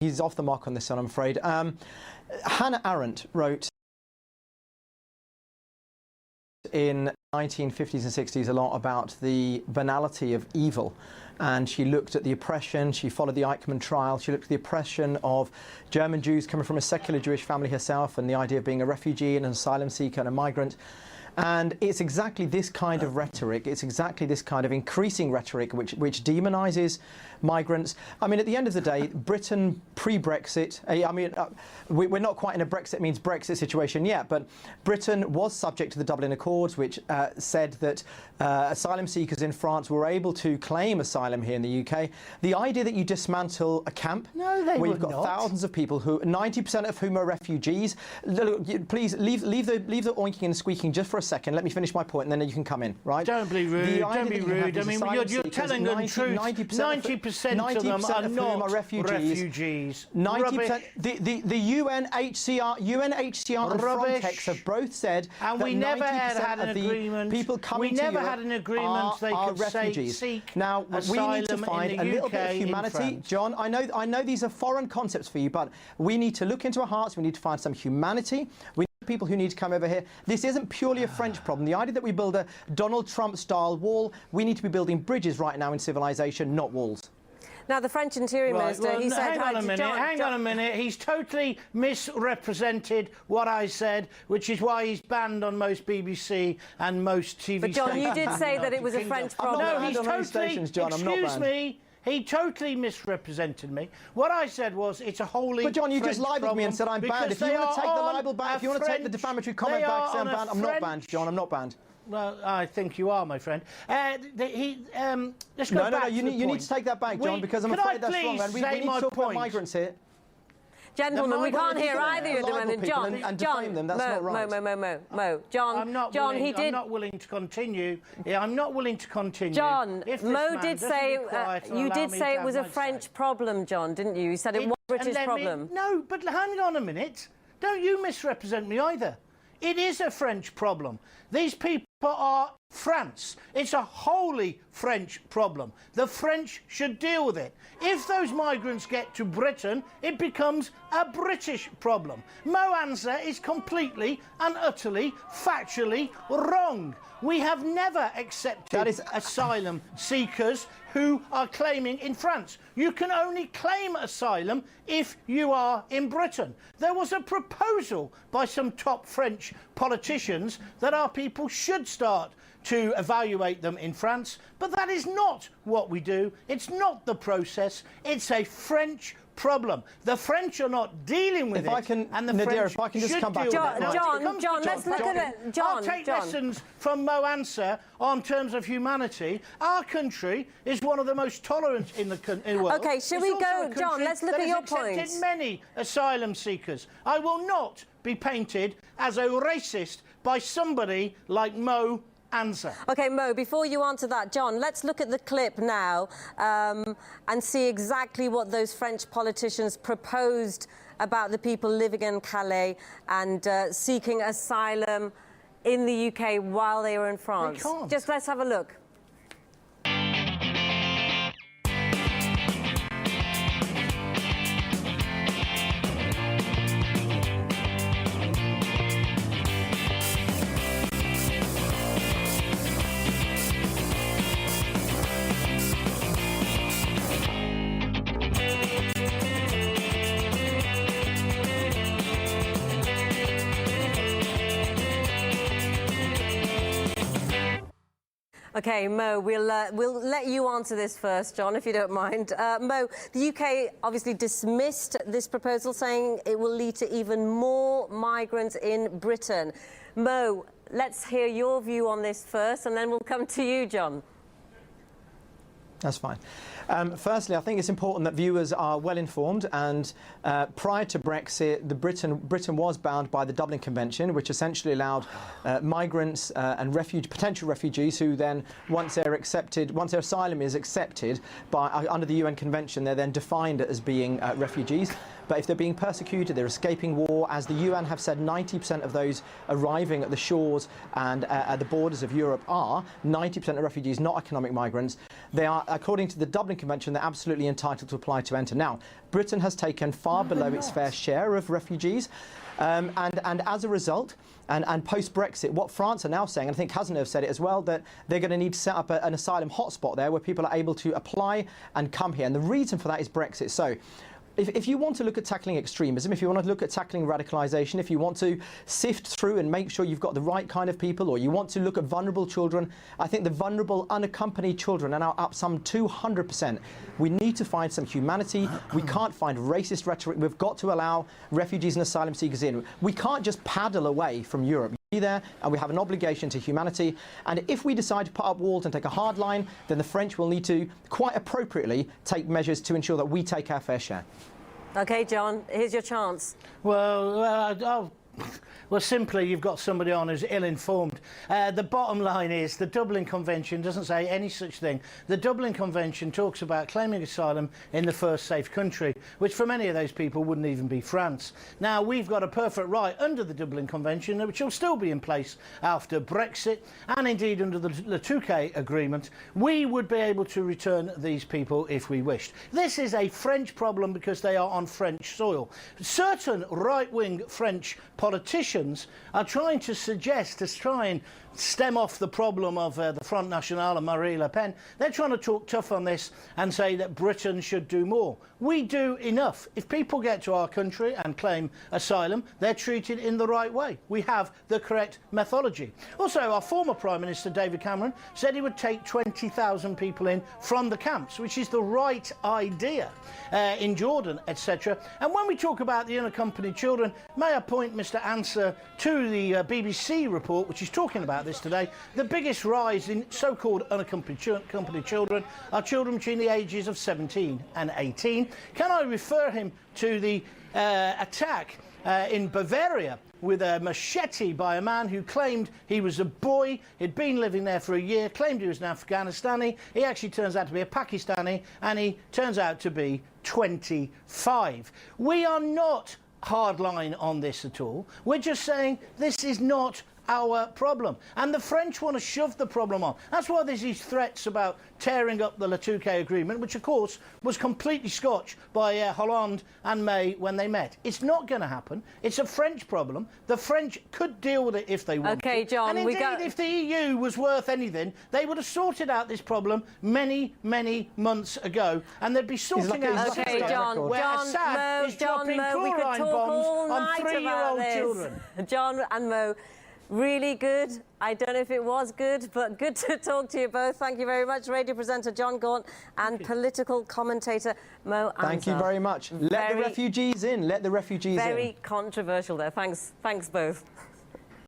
He's off the mark on this one, I'm afraid. Hannah Arendt wrote in 1950s and 60s a lot about the banality of evil, and she looked at the oppression. She followed the Eichmann trial. She looked at the oppression of German Jews coming from a secular Jewish family herself, and the idea of being a refugee and an asylum seeker and a migrant. And it's exactly this kind of rhetoric, it's exactly this kind of increasing rhetoric which demonises migrants. I mean, at the end of the day, Britain pre-Brexit, I mean, we're not quite in a Brexit means Brexit situation yet, but Britain was subject to the Dublin Accords, which said that asylum seekers in France were able to claim asylum here in the UK. The idea that you dismantle a camp where you've got thousands of people, who 90% of whom are refugees. Look, please leave the oinking and squeaking just for a second. Let me finish my point, and then you can come in, right? Don't be rude. Don't be rude. I mean, you're telling the truth. 90% of them are not refugees. 90%. The UNHCR and Frontex have both said and that we never 90% had an of the agreement. people coming to Europe had an agreement they are could refugees. Seek now we need to find a little bit of humanity, France. John. I know these are foreign concepts for you, but we need to look into our hearts. We need to find some humanity. We people who need to come over here. This isn't purely a French problem. The idea that we build a Donald Trump-style wall, we need to be building bridges right now in civilization, not walls. Now, the French Interior Minister, he said... Hang on a minute. He's totally misrepresented what I said, which is why he's banned on most BBC and most TV But, John, you did say that it was a French problem. No, he's totally... Excuse me. He totally misrepresented me. What I said was it's a wholly But John, you French just libelled me and said I'm banned. If you want to take the libel back, if you want to take the defamatory comment back, say I'm banned. I'm not banned, John. I'm not banned. Well, I think you are, my friend. Let's go back no, you need to take that back, John, because I'm afraid that's wrong. And we need to talk about migrants here. Gentlemen, we can't hear either of them. And John, Mo, John, he did. I'm not willing to continue. Yeah, I'm not willing to continue. John, Mo did say you did say it was a French problem, John, didn't you? You said it was a British problem. No, but hang on a minute. Don't you misrepresent me either. It is a French problem. These people are France. It's a wholly French problem. The French should deal with it. If those migrants get to Britain, it becomes a British problem. Mo answer is completely and utterly, factually wrong. We have never accepted asylum seekers who are claiming in France. You can only claim asylum if you are in Britain. There was a proposal by some top French politicians that our people should start to evaluate them in France, but that is not what we do. It's not the process. It's a French problem. The French are not dealing with it, and the French if I can just should come back deal to with it. John, let's look at it. I'll take lessons from Mo Answer on terms of humanity. Our country is one of the most tolerant in the world. Okay, should we go, John? Let's look at your points. Accepted many asylum seekers. I will not be painted as a racist by somebody like Mo Answer. Okay, Mo, before you answer that, John, let's look at the clip now and see exactly what those French politicians proposed about the people living in Calais and seeking asylum in the UK while they were in France. Just let's have a look. Okay, Mo, we'll let you answer this first, John, if you don't mind. Mo, the UK obviously dismissed this proposal, saying it will lead to even more migrants in Britain. Mo, let's hear your view on this first, and then we'll come to you, John. That's fine. Firstly, I think it's important that viewers are well informed, and prior to Brexit, Britain was bound by the Dublin Convention, which essentially allowed migrants and potential refugees who then, once their asylum is accepted under the UN Convention, they're then defined as being refugees. But if they're being persecuted, they're escaping war, as the UN have said, 90% of those arriving at the shores and at the borders of Europe are 90% of refugees, not economic migrants. They are, according to the Dublin Convention, they're absolutely entitled to apply to enter. Now, Britain has taken far below its fair share of refugees, and as a result, and post-Brexit, what France are now saying, and I think Cazeneuve said it as well, that they're going to need to set up an asylum hotspot there where people are able to apply and come here. And the reason for that is Brexit. So if you want to look at tackling extremism, if you want to look at tackling radicalisation, if you want to sift through and make sure you've got the right kind of people, or you want to look at vulnerable children, I think the vulnerable unaccompanied children are now up some 200%. We need to find some humanity. We can't find racist rhetoric. We've got to allow refugees and asylum seekers in. We can't just paddle away from Europe. Be there, and we have an obligation to humanity. And if we decide to put up walls and take a hard line, then the French will need to, quite appropriately, take measures to ensure that we take our fair share. OK, John, here's your chance. Well, simply, you've got somebody on who's ill-informed. The bottom line is the Dublin Convention doesn't say any such thing. The Dublin Convention talks about claiming asylum in the first safe country, which for many of those people wouldn't even be France. Now, we've got a perfect right under the Dublin Convention, which will still be in place after Brexit, and indeed under the Refugee agreement. We would be able to return these people if we wished. This is a French problem because they are on French soil. Certain right-wing French politicians are trying to suggest, to try and stem off the problem of the Front National and Marine Le Pen, they're trying to talk tough on this and say that Britain should do more. We do enough. If people get to our country and claim asylum, they're treated in the right way. We have the correct methodology. Also, our former Prime Minister, David Cameron, said he would take 20,000 people in from the camps, which is the right idea, in Jordan, etc. And when we talk about the unaccompanied children, may I point Mr. Answer to the BBC report, which is talking about this today. The biggest rise in so-called unaccompanied children are children between the ages of 17 and 18. Can I refer him to the attack in Bavaria with a machete by a man who claimed he was a boy, he'd been living there for a year, claimed he was an Afghanistani. He actually turns out to be a Pakistani, and he turns out to be 25. We are not hardline on this at all. We're just saying this is not our problem. And the French want to shove the problem on. That's why there's these threats about tearing up the Refugee agreement, which of course was completely scotched by Hollande and May when they met. It's not going to happen. It's a French problem. The French could deal with it if they wanted. OK, John, and indeed, if the EU was worth anything, they would have sorted out this problem many, many months ago, and they'd be sorting out a OK, John, where Assad is dropping chlorine bombs on 3-year-old children. John and Mo, really good. I don't know if it was good, but good to talk to you both. Thank you very much. Radio presenter John Gaunt and political commentator Mo Ansar. Thank you very much. Let the refugees in. Let the refugees in. Very controversial there. Thanks both.